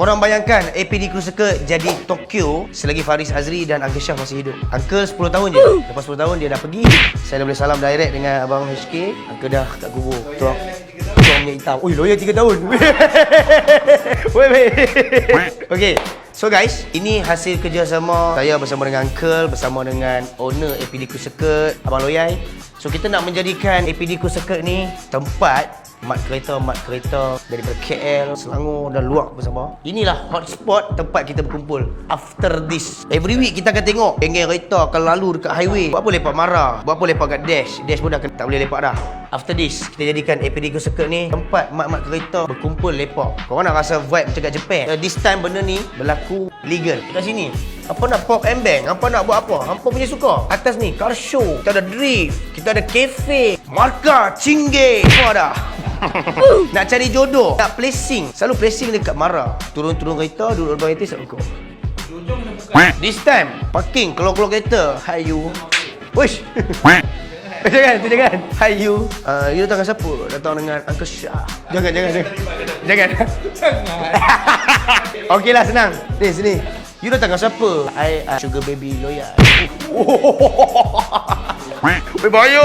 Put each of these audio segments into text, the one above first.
Korang bayangkan APD Crew Circuit jadi Tokyo selagi Faris Azri dan Uncle Syah masih hidup. Uncle 10 tahun je. Lepas 10 tahun dia dah pergi. Saya dah boleh salam direct dengan Abang HK. Uncle dah kat kubur. Tuang minyak hitam. Ui, lawyer 3 tahun. Wait. Okay. So guys, ini hasil kerjasama saya bersama dengan Uncle, bersama dengan owner APD Crew Circuit, Abang Loyai. So kita nak menjadikan APD Crew Circuit ni tempat mat kereta daripada KL, Selangor dan luar bersama. Inilah hotspot tempat kita berkumpul. After this, every week kita akan tengok geng-geng kereta akan lalu dekat highway. Buat apa lepak marah, buat apa lepak kat dash pun dah tak boleh lepak dah. After this, kita jadikan APD Crew Circuit ni tempat mat-mat kereta berkumpul lepak. Korang nak rasa vibe macam kat Japan. This time benda ni berlaku legal kat sini. Apa nak pop and bang, apa nak buat apa, hampa punya suka. Atas ni car show, kita ada drift, kita ada cafe, markah, cingge, semua dah. Nak cari jodoh, nak placing, selalu placing dekat Mara. Turun-turun kereta, duduk depan kereta, selalu kau. This time, parking, keluar-keluar kereta. Hi you. Wish. Jangan. Hi you. You datang dengan siapa? Datang dengan Uncle Syah. Jangan. Okeylah, senang. Ni, sini. You datang dengan siapa? I Sugar Baby Loyal. Bahaya.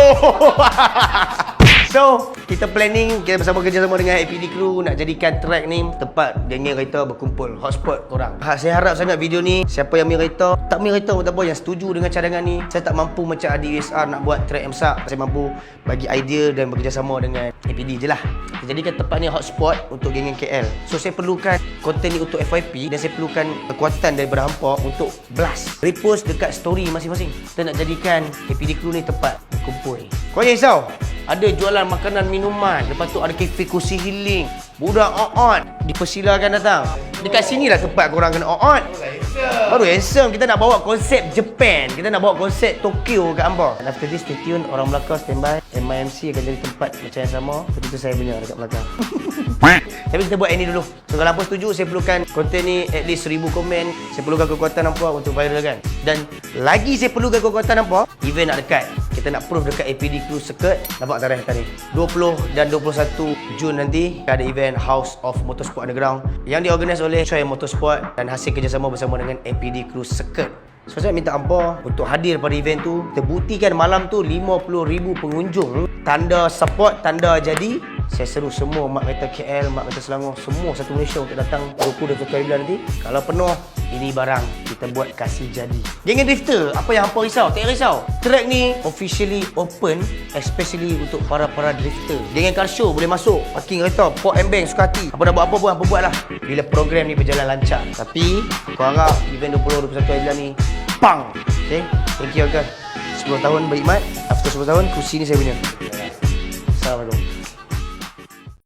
So, kita planning, kita bersama dengan APD Crew nak jadikan track ni tempat geng-geng kereta berkumpul, hotspot korang. Saya harap sangat video ni, siapa yang main kereta, tak main kereta pun tak apa, yang setuju dengan cadangan ni. Saya tak mampu macam Adi USR nak buat track yang besar. Saya mampu bagi idea dan bekerjasama dengan APD je lah. Kita jadikan tempat ni hotspot untuk geng-geng KL. So, saya perlukan konten ni untuk FYP dan saya perlukan kekuatan daripada hampa untuk blast, repost dekat story masing-masing. Kita nak jadikan APD Crew ni tempat berkumpul. Kau jangan risau. Ada jualan makanan, minuman. Lepas tu ada kafe kursi healing. Budak on dipersilakan datang. Dekat sinilah tempat korang kena on. Baru handsome. Kita nak bawa konsep Japan. Kita nak bawa konsep Tokyo kat hamba. And after this, stay tune. Orang Melaka standby. MIMC akan jadi tempat macam yang sama. Seperti tu saya punya dekat belakang. Tapi kita buat ini dulu. So kalau hampa setuju, saya perlukan konten ni at least 1000 komen. Saya perlukan kekuatan hampa untuk viralkan. Dan lagi saya perlukan kekuatan hampa, event nak dekat. Kita nak proof dekat APD Crew Circuit. Nampak tarikh tadi 20 dan 21 Jun nanti ada event House of Motorsport Underground yang diorganize oleh Choi Motorsport dan hasil kerjasama bersama dengan APD Crew Circuit. So saya minta hampa untuk hadir pada event tu. Kita buktikan malam tu 50,000 pengunjung. Tanda support, tanda jadi. Saya seru semua mak kereta KL, mak kereta Selangor, semua satu Malaysia untuk datang 20 dan 21 bulan nanti. Kalau penuh, ini barang kita buat kasih jadi. Geng drifter, apa yang hampa risau? Tak risau. Track ni officially open, especially untuk para drifter. Geng car show boleh masuk, parking kereta, port and bank, suka hati. Apa nak buat apa pun, hampa buat lah. Bila program ni berjalan lancar. Tapi, kau harap event 20-21 bulan ni, pang! Okay? Thank you, Uncle. 10 tahun berkhidmat. After 10 tahun, kursi ni saya punya. Assalamualaikum.